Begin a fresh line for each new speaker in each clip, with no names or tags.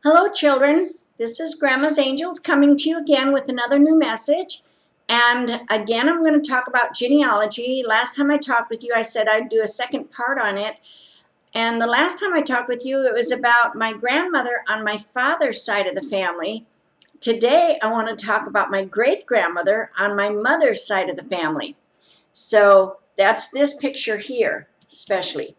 Hello, children. This is Grandma's Angels coming to you again with another new message. And again, I'm going to talk about genealogy. Last time I talked with you, I said I'd do a second part on it. And the last time I talked with you, it was about my grandmother on my father's side of the family. Today, I want to talk about my great-grandmother on my mother's side of the family. So that's this picture here, especially.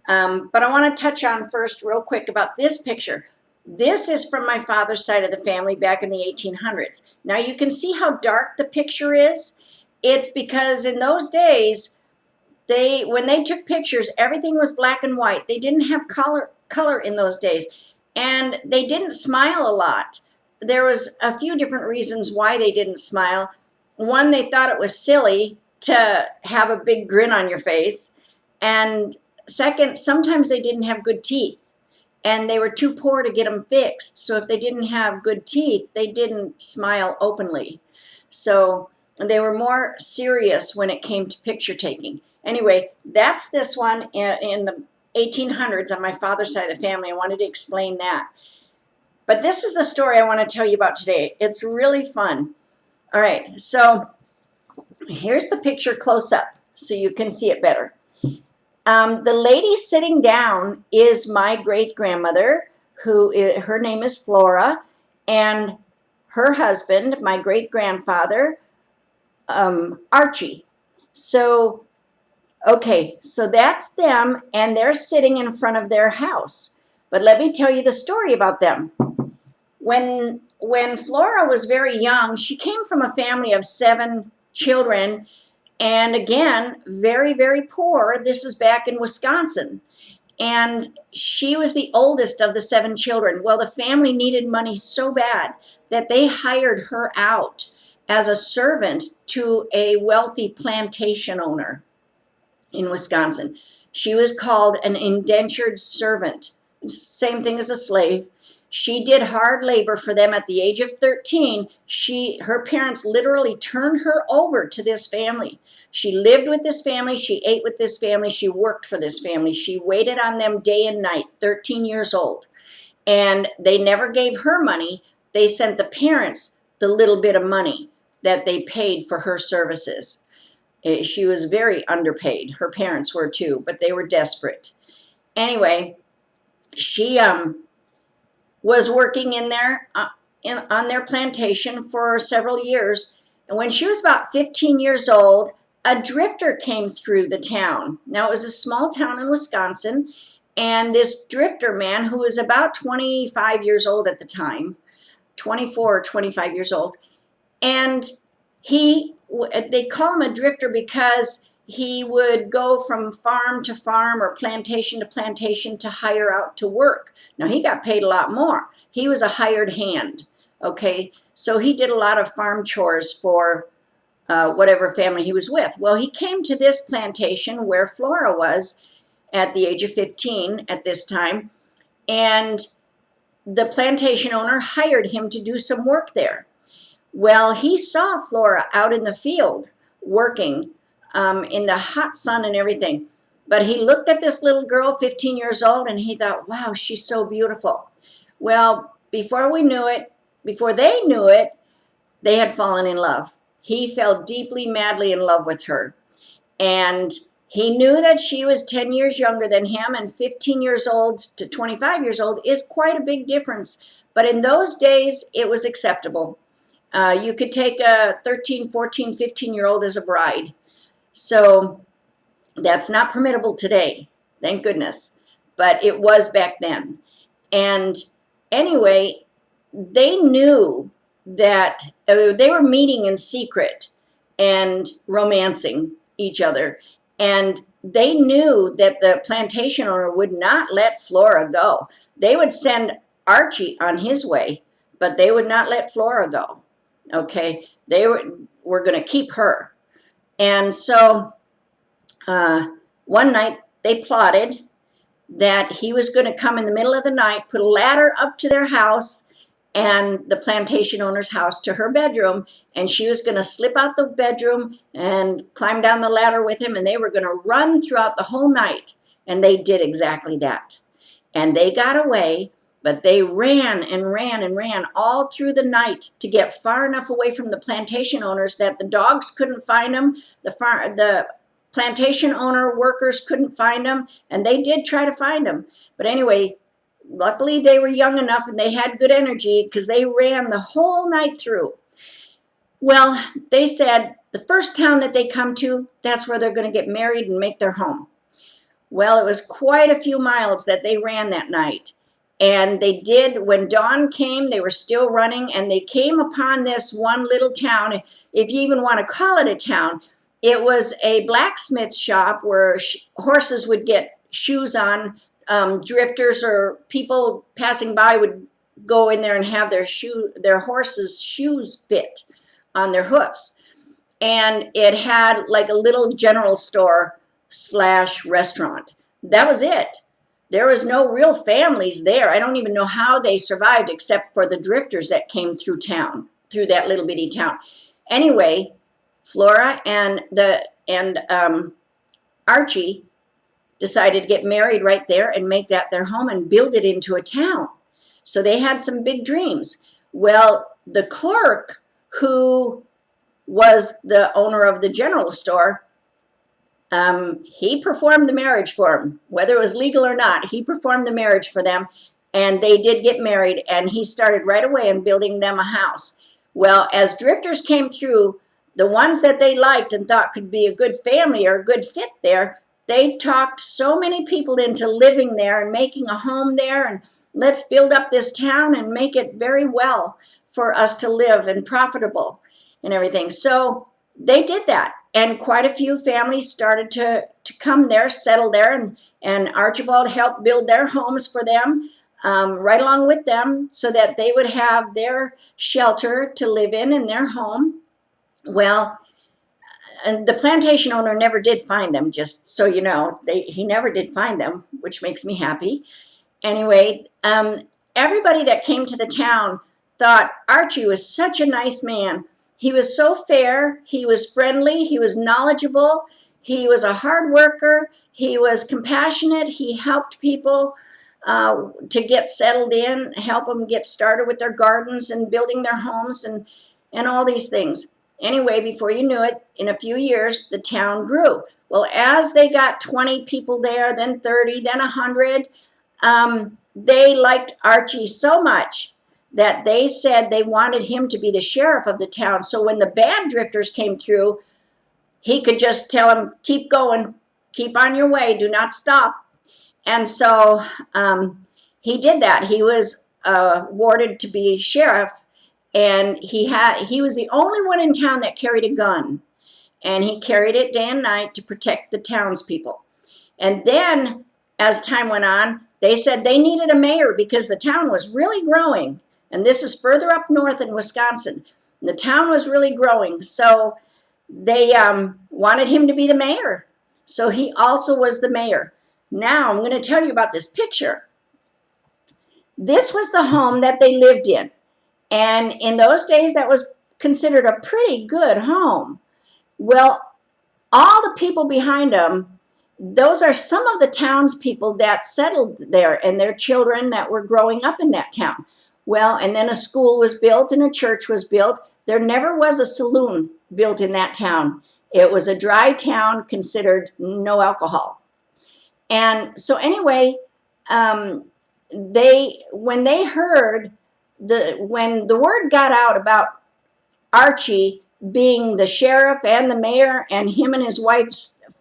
But I want to touch on first real quick about this picture. This is from my father's side of the family back in the 1800s. Now you can see how dark the picture is. It's because in those days, when they took pictures, everything was black and white. They didn't have color in those days. And they didn't smile a lot. There was a few different reasons why they didn't smile. One, they thought it was silly to have a big grin on your face. And second, sometimes they didn't have good teeth. And they were too poor to get them fixed. So if they didn't have good teeth, they didn't smile openly. So they were more serious when it came to picture taking. Anyway, that's this one in the 1800s on my father's side of the family. I wanted to explain that. But this is the story I want to tell you about today. It's really fun. All right, so here's the picture close up so you can see it better. The lady sitting down is my great-grandmother, her name is Flora, and her husband, my great-grandfather, Archie. So, okay, so that's them, and they're sitting in front of their house. But let me tell you the story about them. When Flora was very young, she came from a family of 7 children. And again, very, very poor. This is back in Wisconsin. And she was the oldest of the 7 children. Well, the family needed money so bad that they hired her out as a servant to a wealthy plantation owner in Wisconsin. She was called an indentured servant. Same thing as a slave. She did hard labor for them at the age of 13. Her parents literally turned her over to this family. She lived with this family. She ate with this family. She worked for this family. She waited on them day and night, 13 years old. And they never gave her money. They sent the parents the little bit of money that they paid for her services. She was very underpaid. Her parents were too, but they were desperate. Anyway, she was working in there on their plantation for several years. And when she was about 15 years old, a drifter came through the town. Now, it was a small town in Wisconsin, and this drifter man, who was about 25 years old at the time, 24 or 25 years old, and they call him a drifter because he would go from farm to farm or plantation to plantation to hire out to work. Now, he got paid a lot more. He was a hired hand, okay? So he did a lot of farm chores for whatever family he was with. Well, he came to this plantation where Flora was at the age of 15 at this time, and the plantation owner hired him to do some work there. Well, he saw Flora out in the field working in the hot sun and everything. But he looked at this little girl, 15 years old, and he thought, wow, she's so beautiful. Well, before they knew it, they had fallen in love. He fell deeply, madly in love with her. And he knew that she was 10 years younger than him, and 15 years old to 25 years old is quite a big difference. But in those days, it was acceptable. You could take a 13, 14, 15-year-old as a bride. So that's not permissible today, thank goodness. But it was back then. And anyway, they knew that they were meeting in secret and romancing each other. And they knew that the plantation owner would not let Flora go. They would send Archie on his way, but they would not let Flora go. Okay, they were going to keep her. And so one night they plotted that he was going to come in the middle of the night, put a ladder up to their house and the plantation owner's house to her bedroom, and she was going to slip out the bedroom and climb down the ladder with him, and they were going to run throughout the whole night. And they did exactly that. and they got away, but they ran and ran and ran all through the night to get far enough away from the plantation owners that the dogs couldn't find them, the plantation owner workers couldn't find them, and they did try to find them. But anyway, luckily they were young enough and they had good energy because they ran the whole night through. Well, they said the first town that they come to, that's where they're going to get married and make their home. Well, it was quite a few miles that they ran that night. And they did, when dawn came, they were still running, and they came upon this one little town, if you even want to call it a town. It was a blacksmith shop where horses would get shoes on. Drifters or people passing by would go in there and have their horses' shoes fit on their hoofs. And it had like a little general store / restaurant. That was it. There was no real families there. I don't even know how they survived except for the drifters that came through town, through that little bitty town. Anyway, Flora and Archie decided to get married right there and make that their home and build it into a town. So they had some big dreams. Well, the clerk, who was the owner of the general store, he performed the marriage for them. Whether it was legal or not, he performed the marriage for them, and they did get married, and he started right away in building them a house. Well, as drifters came through, the ones that they liked and thought could be a good family or a good fit there, they talked so many people into living there and making a home there, and let's build up this town and make it very well for us to live and profitable and everything. So they did that, and quite a few families started to come there, settle there, and Archibald helped build their homes for them, right along with them, so that they would have their shelter to live in their home. Well, and the plantation owner never did find them, just so you know. He never did find them, which makes me happy. Anyway, everybody that came to the town thought Archie was such a nice man. He was so fair, he was friendly, he was knowledgeable, he was a hard worker, he was compassionate, he helped people to get settled in, help them get started with their gardens and building their homes and all these things. Anyway, before you knew it, in a few years, the town grew. Well, as they got 20 people there, then 30, then 100, they liked Archie so much that they said they wanted him to be the sheriff of the town. So when the bad drifters came through, he could just tell them, keep going, keep on your way, do not stop. And so he did that. He was awarded to be sheriff, and he was the only one in town that carried a gun. And he carried it day and night to protect the townspeople. And then, as time went on, they said they needed a mayor because the town was really growing. And this is further up north in Wisconsin. The town was really growing, so they wanted him to be the mayor. So he also was the mayor. Now I'm going to tell you about this picture. This was the home that they lived in. And in those days, that was considered a pretty good home. Well, all the people behind them, those are some of the townspeople that settled there and their children that were growing up in that town. Well, and then a school was built and a church was built. There never was a saloon built in that town. It was a dry town, considered no alcohol. And so anyway, when they heard, when the word got out about Archie being the sheriff and the mayor, and him and his wife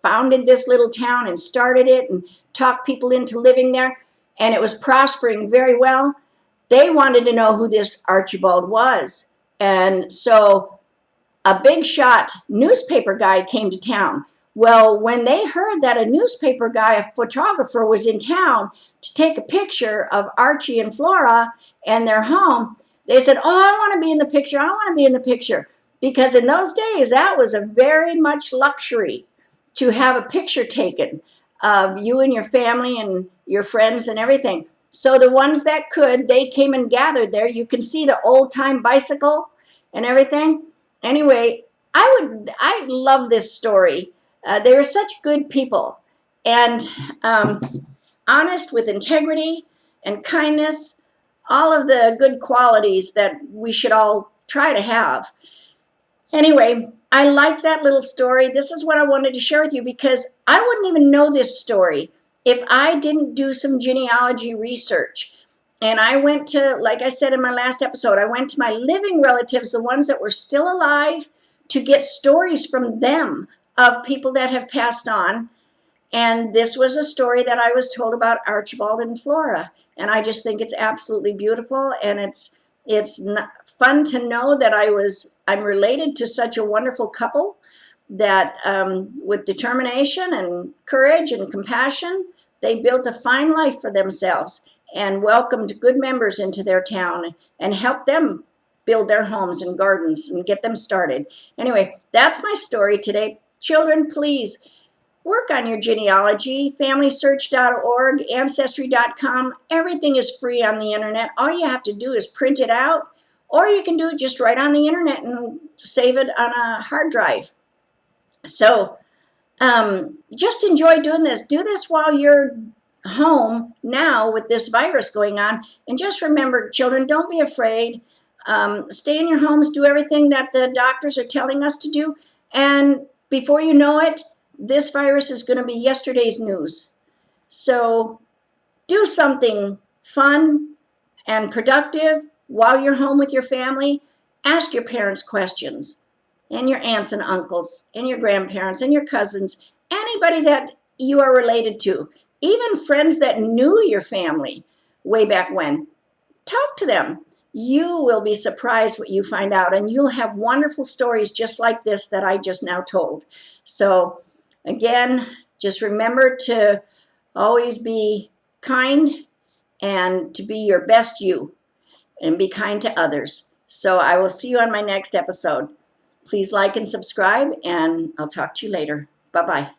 founded this little town and started it and talked people into living there, and it was prospering very well, they wanted to know who this Archibald was. And so a big shot newspaper guy came to town. Well, when they heard that a newspaper guy, a photographer, was in town to take a picture of Archie and Flora and their home, they said, oh, I want to be in the picture, I want to be in the picture. Because in those days, that was a very much luxury to have a picture taken of you and your family and your friends and everything. So the ones that could, they came and gathered there. You can see the old-time bicycle and everything. Anyway, I love this story. They were such good people. And honest with integrity and kindness, all of the good qualities that we should all try to have. Anyway, I like that little story. This is what I wanted to share with you because I wouldn't even know this story if I didn't do some genealogy research. And I went to, like I said in my last episode, I went to my living relatives, the ones that were still alive, to get stories from them of people that have passed on. And this was a story that I was told about Archibald and Flora. And I just think it's absolutely beautiful. And it's fun to know that I'm related to such a wonderful couple that with determination and courage and compassion, they built a fine life for themselves and welcomed good members into their town and helped them build their homes and gardens and get them started. Anyway, that's my story today. Children, please work on your genealogy. FamilySearch.org, Ancestry.com. Everything is free on the internet. All you have to do is print it out, or you can do it just right on the internet and save it on a hard drive. So just enjoy doing this. Do this while you're home now with this virus going on. And just remember, children, don't be afraid. Stay in your homes. Do everything that the doctors are telling us to do. And before you know it, this virus is going to be yesterday's news. So do something fun and productive while you're home with your family. Ask your parents questions, and your aunts and uncles, and your grandparents, and your cousins, anybody that you are related to, even friends that knew your family way back when. Talk to them. You will be surprised what you find out, and you'll have wonderful stories just like this that I just now told. So again, just remember to always be kind and to be your best you and be kind to others. So I will see you on my next episode. Please like and subscribe, and I'll talk to you later. Bye-bye.